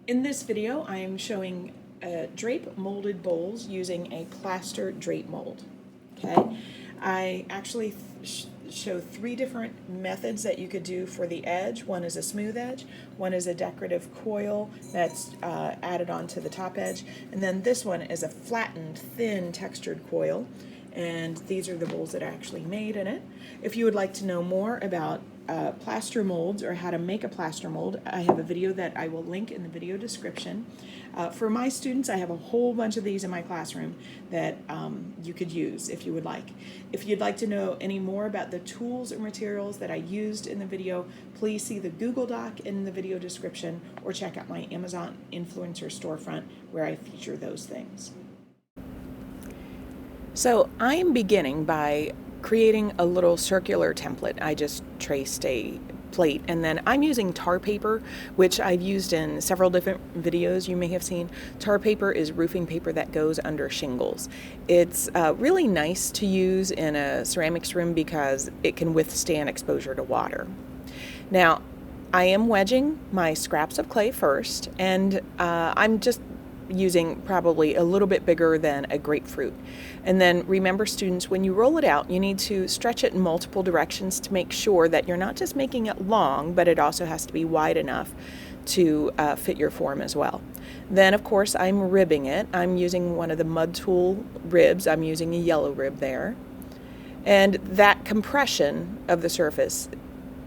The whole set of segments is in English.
In this video, I am showing drape molded bowls using a plaster drape mold. Okay, I actually show three different methods that you could do for the edge. One is a smooth edge, one is a decorative coil that's added onto the top edge, and then this one is a flattened, thin, textured coil. And these are the bowls that are actually made in it. If you would like to know more about plaster molds or how to make a plaster mold, I have a video that I will link in the video description. For my students, I have a whole bunch of these in my classroom that you could use if you would like. If you'd like to know any more about the tools or materials that I used in the video, please see the Google Doc in the video description or check out my Amazon influencer storefront where I feature those things. So I am beginning by creating a little circular template. I just traced a plate, and then I'm using tar paper, which I've used in several different videos you may have seen. Tar paper is roofing paper that goes under shingles. It's really nice to use in a ceramics room because it can withstand exposure to water. Now, I am wedging my scraps of clay first, and I'm just using probably a little bit bigger than a grapefruit. And then remember, students, when you roll it out, you need to stretch it in multiple directions to make sure that you're not just making it long, but it also has to be wide enough to fit your form as well. Then, of course, I'm ribbing it. I'm using one of the Mudtool ribs. I'm using a yellow rib there. And that compression of the surface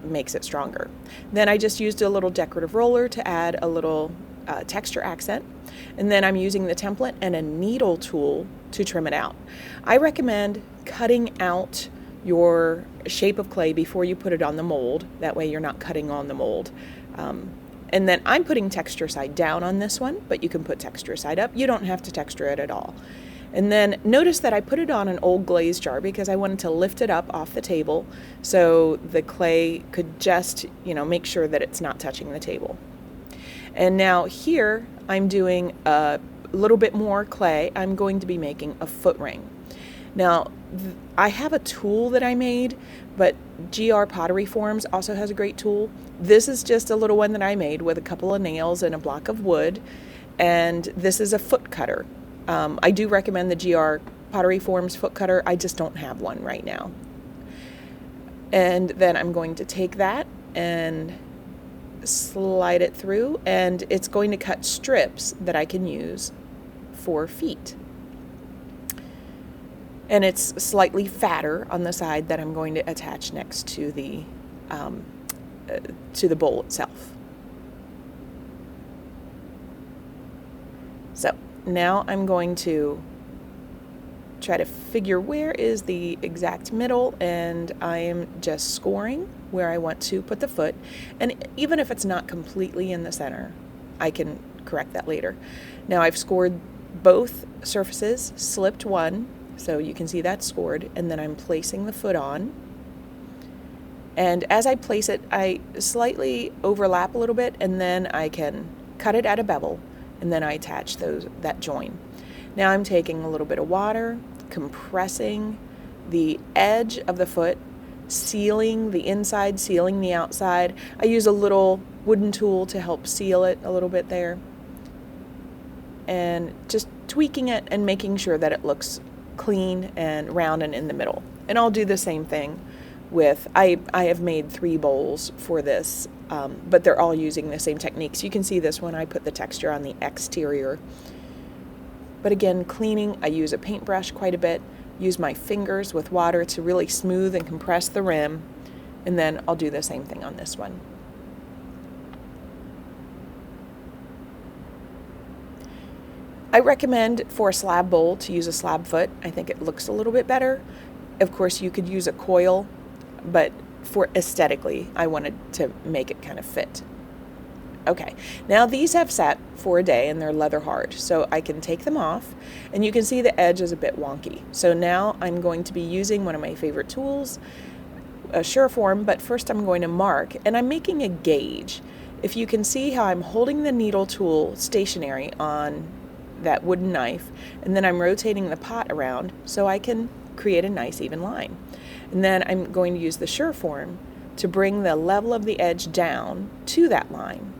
makes it stronger. Then I just used a little decorative roller to add a little texture accent, and then I'm using the template and a needle tool to trim it out. I recommend cutting out your shape of clay before you put it on the mold. That way you're not cutting on the mold. And then I'm putting texture side down on this one, but you can put texture side up. You don't have to texture it at all. And then notice that I put it on an old glaze jar because I wanted to lift it up off the table so the clay could just, make sure that it's not touching the table. And now here I'm doing a little bit more clay. I'm going to be making a foot ring. Now I have a tool that I made, but GR Pottery Forms also has a great tool. This is just a little one that I made with a couple of nails and a block of wood, and this is a foot cutter. I do recommend the GR Pottery Forms foot cutter. I just don't have one right now. And then I'm going to take that and slide it through, and it's going to cut strips that I can use for feet. And it's slightly fatter on the side that I'm going to attach next to the bowl itself. So now I'm going to try to figure where is the exact middle, and I am just scoring where I want to put the foot. And even if it's not completely in the center, I can correct that later. Now I've scored both surfaces, slipped one, so you can see that's scored, and then I'm placing the foot on. And as I place it, I slightly overlap a little bit, and then I can cut it at a bevel, and then I attach that join. Now I'm taking a little bit of water, compressing the edge of the foot, sealing the inside, sealing the outside. I use a little wooden tool to help seal it a little bit there, and just tweaking it and making sure that it looks clean and round and in the middle. And I'll do the same thing with, I have made 3 bowls for this, but they're all using the same techniques. You can see this one, I put the texture on the exterior. But again, cleaning, I use a paintbrush quite a bit, use my fingers with water to really smooth and compress the rim, and then I'll do the same thing on this one. I recommend for a slab bowl to use a slab foot. I think it looks a little bit better. Of course, you could use a coil, but for aesthetically, I wanted to make it kind of fit. Okay, now these have sat for a day and they're leather hard, so I can take them off, and you can see the edge is a bit wonky. So now I'm going to be using one of my favorite tools, a surform, but first I'm going to mark, and I'm making a gauge. If you can see how I'm holding the needle tool stationary on that wooden knife, and then I'm rotating the pot around so I can create a nice even line. And then I'm going to use the surform to bring the level of the edge down to that line.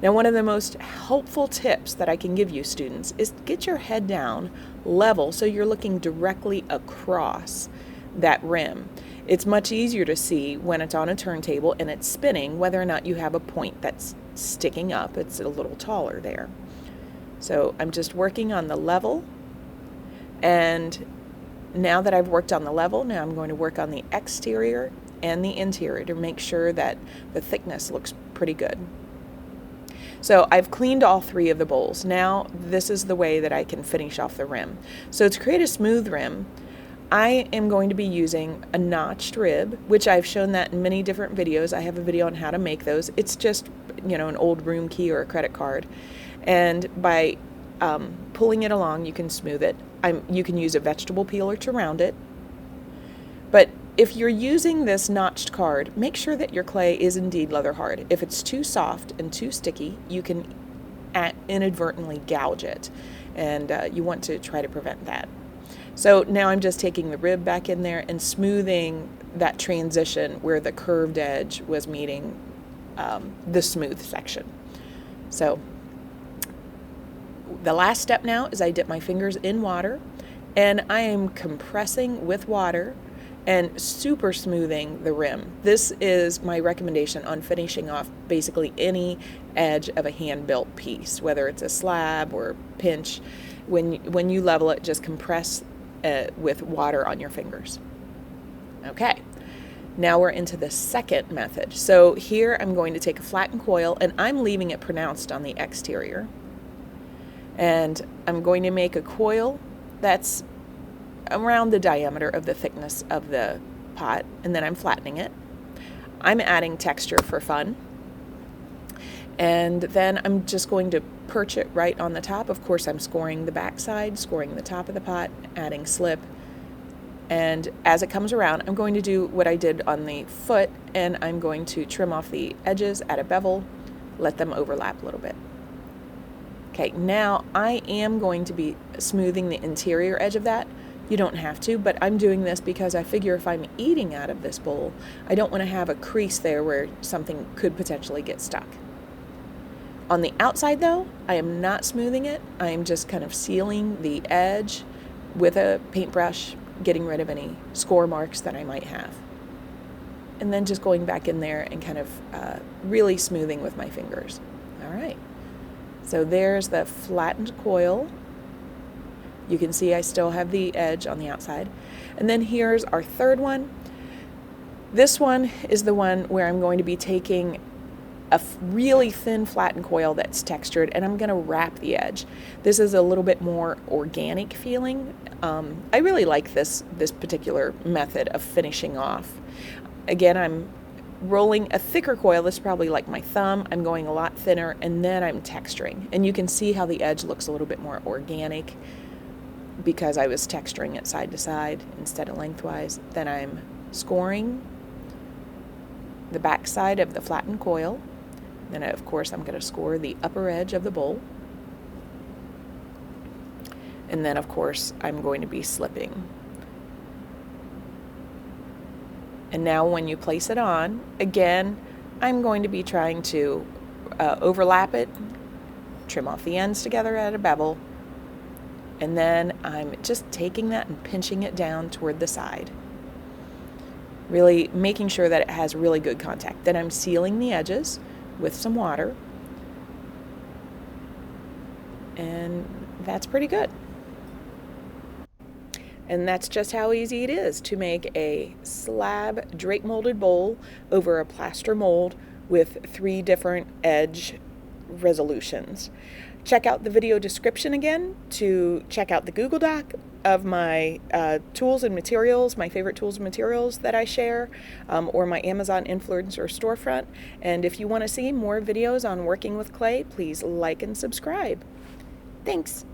Now, one of the most helpful tips that I can give you students is get your head down level so you're looking directly across that rim. It's much easier to see when it's on a turntable and it's spinning whether or not you have a point that's sticking up. It's a little taller there. So I'm just working on the level, and now that I've worked on the level, now I'm going to work on the exterior and the interior to make sure that the thickness looks pretty good. So I've cleaned all three of the bowls. Now this is the way that I can finish off the rim. So to create a smooth rim, I am going to be using a notched rib, which I've shown that in many different videos. I have a video on how to make those. It's just, an old room key or a credit card. And by pulling it along, you can smooth it. You can use a vegetable peeler to round it. But if you're using this notched card, make sure that your clay is indeed leather hard. If it's too soft and too sticky, you can inadvertently gouge it, and you want to try to prevent that. So now I'm just taking the rib back in there and smoothing that transition where the curved edge was meeting the smooth section. So the last step now is I dip my fingers in water, and I am compressing with water and super smoothing the rim. This is my recommendation on finishing off basically any edge of a hand-built piece, whether it's a slab or pinch. When you level it, just compress with water on your fingers. Okay, now we're into the second method. So here I'm going to take a flattened coil, and I'm leaving it pronounced on the exterior. And I'm going to make a coil that's around the diameter of the thickness of the pot, and then I'm flattening it. I'm adding texture for fun, and then I'm just going to perch it right on the top. Of course, I'm scoring the back side, scoring the top of the pot, adding slip, and as it comes around, I'm going to do what I did on the foot, and I'm going to trim off the edges at a bevel, let them overlap a little bit. Okay, now I am going to be smoothing the interior edge of that. You don't have to, but I'm doing this because I figure if I'm eating out of this bowl, I don't want to have a crease there where something could potentially get stuck. On the outside though, I am not smoothing it. I am just kind of sealing the edge with a paintbrush, getting rid of any score marks that I might have. And then just going back in there and kind of really smoothing with my fingers. All right, so there's the flattened coil. You can see I still have the edge on the outside. And then here's our third one. This one is the one where I'm going to be taking a really thin flattened coil that's textured, and I'm going to wrap the edge. This is a little bit more organic feeling. I really like this particular method of finishing off. Again, I'm rolling a thicker coil. This is probably like my thumb. I'm going a lot thinner, and then I'm texturing. And you can see how the edge looks a little bit more organic because I was texturing it side to side instead of lengthwise. Then I'm scoring the back side of the flattened coil. Then of course I'm going to score the upper edge of the bowl. And then of course I'm going to be slipping. And now when you place it on, again, I'm going to be trying to overlap it, trim off the ends together at a bevel, and then I'm just taking that and pinching it down toward the side, really making sure that it has really good contact. Then I'm sealing the edges with some water, and that's pretty good. And that's just how easy it is to make a slab drape molded bowl over a plaster mold with 3 different edge resolutions. Check out the video description again to check out the Google Doc of my tools and materials, my favorite tools and materials that I share, or my Amazon influencer storefront. And if you want to see more videos on working with clay, please like and subscribe. Thanks.